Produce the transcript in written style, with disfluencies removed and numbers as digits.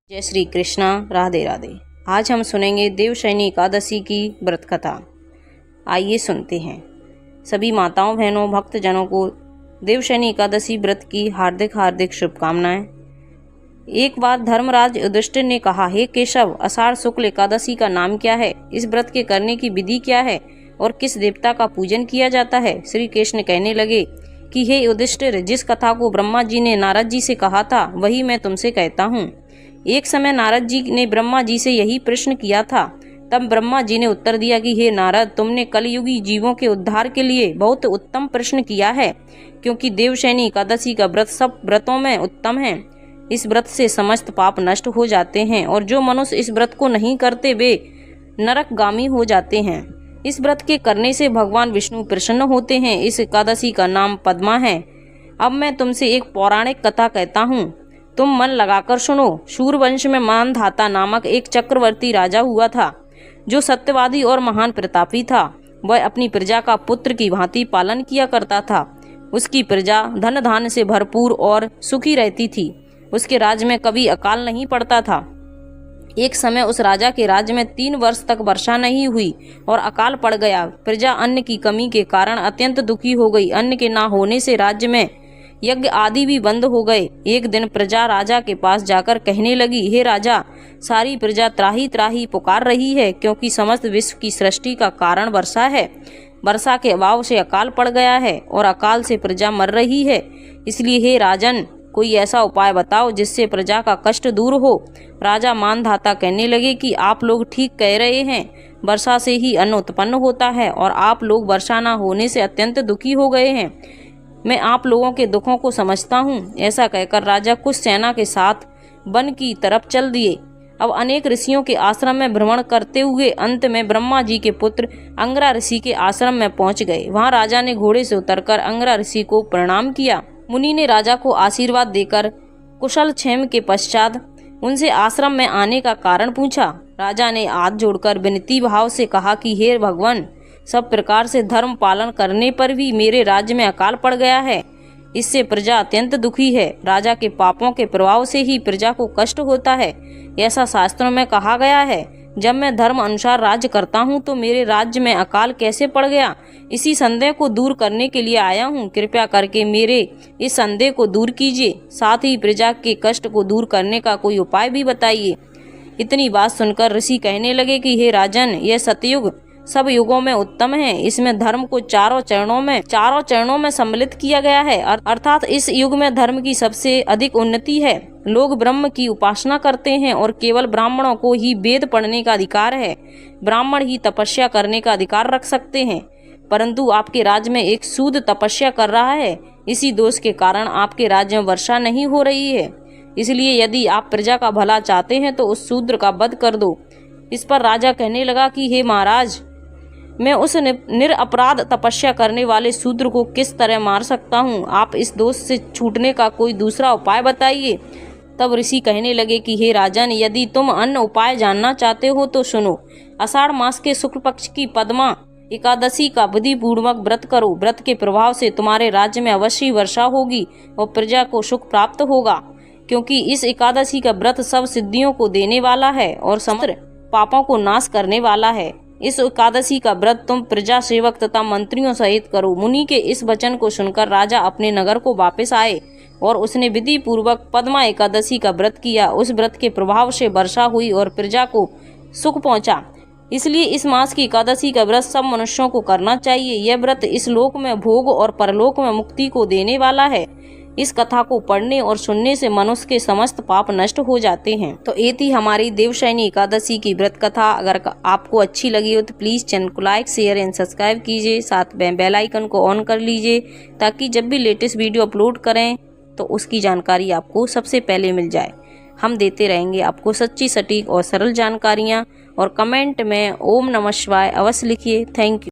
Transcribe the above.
जय श्री कृष्णा। राधे राधे। आज हम सुनेंगे देवशयनी एकादशी की व्रत कथा। आइए सुनते हैं। सभी माताओं बहनों भक्तजनों को देवशयनी एकादशी व्रत की हार्दिक हार्दिक शुभकामनाएं। एक बार धर्मराज युधिष्ठिर ने कहा, हे केशव, आषाढ़ शुक्ल एकादशी का नाम क्या है? इस व्रत के करने की विधि क्या है और किस देवता का पूजन किया जाता है? श्री कृष्ण कहने लगे कि हे युधिष्ठिर, जिस कथा को ब्रह्मा जी ने नारद जी से कहा था वही मैं तुमसे कहता हूँ। एक समय नारद जी ने ब्रह्मा जी से यही प्रश्न किया था। तब ब्रह्मा जी ने उत्तर दिया कि हे नारद, तुमने कलयुगी जीवों के उद्धार के लिए बहुत उत्तम प्रश्न किया है, क्योंकि देवशयनी एकादशी का व्रत सब व्रतों में उत्तम है। इस व्रत से समस्त पाप नष्ट हो जाते हैं और जो मनुष्य इस व्रत को नहीं करते वे नरकगामी हो जाते हैं। इस व्रत के करने से भगवान विष्णु प्रसन्न होते हैं। इस एकादशी का नाम पद्मा है। अब मैं तुमसे एक पौराणिक कथा कहता हूँ, तुम मन लगाकर सुनो। सूर्यवंश में मानधाता नामक एक चक्रवर्ती राजा हुआ था, जो सत्यवादी और महान प्रतापी था। वह अपनी प्रजा का पुत्र की भांति पालन किया करता था। उसकी प्रजा धन धान्य से भरपूर और सुखी रहती थी। उसके राज्य में कभी अकाल नहीं पड़ता था। एक समय उस राजा के राज्य में 3 वर्ष तक वर्षा नहीं हुई और अकाल पड़ गया। प्रजा अन्न की कमी के कारण अत्यंत दुखी हो गई। अन्न के ना होने से राज्य में यज्ञ आदि भी बंद हो गए। एक दिन प्रजा राजा के पास जाकर कहने लगी, हे राजा, सारी प्रजा त्राही त्राही पुकार रही है, क्योंकि समस्त विश्व की सृष्टि का कारण वर्षा है। वर्षा के अभाव से अकाल पड़ गया है और अकाल से प्रजा मर रही है। इसलिए हे राजन, कोई ऐसा उपाय बताओ जिससे प्रजा का कष्ट दूर हो। राजा मानधाता कहने लगे कि आप लोग ठीक कह रहे हैं। वर्षा से ही अन्न उत्पन्न होता है और आप लोग वर्षा न होने से अत्यंत दुखी हो गए हैं। मैं आप लोगों के दुखों को समझता हूँ। ऐसा कहकर राजा कुछ सेना के साथ वन की तरफ चल दिए। अब अनेक ऋषियों के आश्रम में भ्रमण करते हुए अंत में ब्रह्मा जी के पुत्र अंगिरा ऋषि के आश्रम में पहुंच गए। वहां राजा ने घोड़े से उतरकर अंगिरा ऋषि को प्रणाम किया। मुनि ने राजा को आशीर्वाद देकर कुशल क्षेम के पश्चात उनसे आश्रम में आने का कारण पूछा। राजा ने हाथ जोड़कर विनती भाव से कहा कि हे भगवान, सब प्रकार से धर्म पालन करने पर भी मेरे राज्य में अकाल पड़ गया है। इससे प्रजा अत्यंत दुखी है। राजा के पापों के प्रभाव से ही प्रजा को कष्ट होता है, ऐसा शास्त्रों में कहा गया है। जब मैं धर्म अनुसार राज्य करता हूँ तो मेरे राज्य में अकाल कैसे पड़ गया, इसी संदेह को दूर करने के लिए आया हूँ। कृपया करके मेरे इस संदेह को दूर कीजिए, साथ ही प्रजा के कष्ट को दूर करने का कोई उपाय भी बताइए। इतनी बात सुनकर ऋषि कहने लगे कि हे राजन, यह सतयुग सब युगों में उत्तम है। इसमें धर्म को चारों चरणों में सम्मिलित किया गया है, अर्थात इस युग में धर्म की सबसे अधिक उन्नति है। लोग ब्रह्म की उपासना करते हैं और केवल ब्राह्मणों को ही वेद पढ़ने का अधिकार है। ब्राह्मण ही तपस्या करने का अधिकार रख सकते हैं, परंतु आपके राज्य में एक शूद्र तपस्या कर रहा है। इसी दोष के कारण आपके राज्य में वर्षा नहीं हो रही है। इसलिए यदि आप प्रजा का भला चाहते हैं तो उस शूद्र का वध कर दो। इस पर राजा कहने लगा कि हे महाराज, मैं उस निरपराध तपस्या करने वाले शूद्र को किस तरह मार सकता हूँ? आप इस दोष से छूटने का कोई दूसरा उपाय बताइए। तब ऋषि कहने लगे कि हे राजन, यदि तुम अन्य उपाय जानना चाहते हो तो सुनो। आषाढ़ मास के शुक्ल पक्ष की पद्मा एकादशी का विधि पूर्वक व्रत करो। व्रत के प्रभाव से तुम्हारे राज्य में अवश्य वर्षा होगी और प्रजा को सुख प्राप्त होगा, क्योंकि इस एकादशी का व्रत सब सिद्धियों को देने वाला है और समस्त पापों को नाश करने वाला है। इस एकादशी का व्रत तुम प्रजा सेवक तथा मंत्रियों सहित करो। मुनि के इस वचन को सुनकर राजा अपने नगर को वापस आए और उसने विधि पूर्वक पद्मा एकादशी का व्रत किया। उस व्रत के प्रभाव से वर्षा हुई और प्रजा को सुख पहुंचा। इसलिए इस मास की एकादशी का व्रत सब मनुष्यों को करना चाहिए। यह व्रत इस लोक में भोग और परलोक में मुक्ति को देने वाला है। इस कथा को पढ़ने और सुनने से मनुष्य के समस्त पाप नष्ट हो जाते हैं। तो ये थी हमारी देवशयनी एकादशी की व्रत कथा। अगर आपको अच्छी लगी हो तो प्लीज़ चैनल को लाइक, शेयर एंड सब्सक्राइब कीजिए। साथ में बेल आइकन को ऑन कर लीजिए, ताकि जब भी लेटेस्ट वीडियो अपलोड करें तो उसकी जानकारी आपको सबसे पहले मिल जाए। हम देते रहेंगे आपको सच्ची, सटीक और सरल जानकारियाँ। और कमेंट में ओम नमः शिवाय अवश्य लिखिए। Thank you.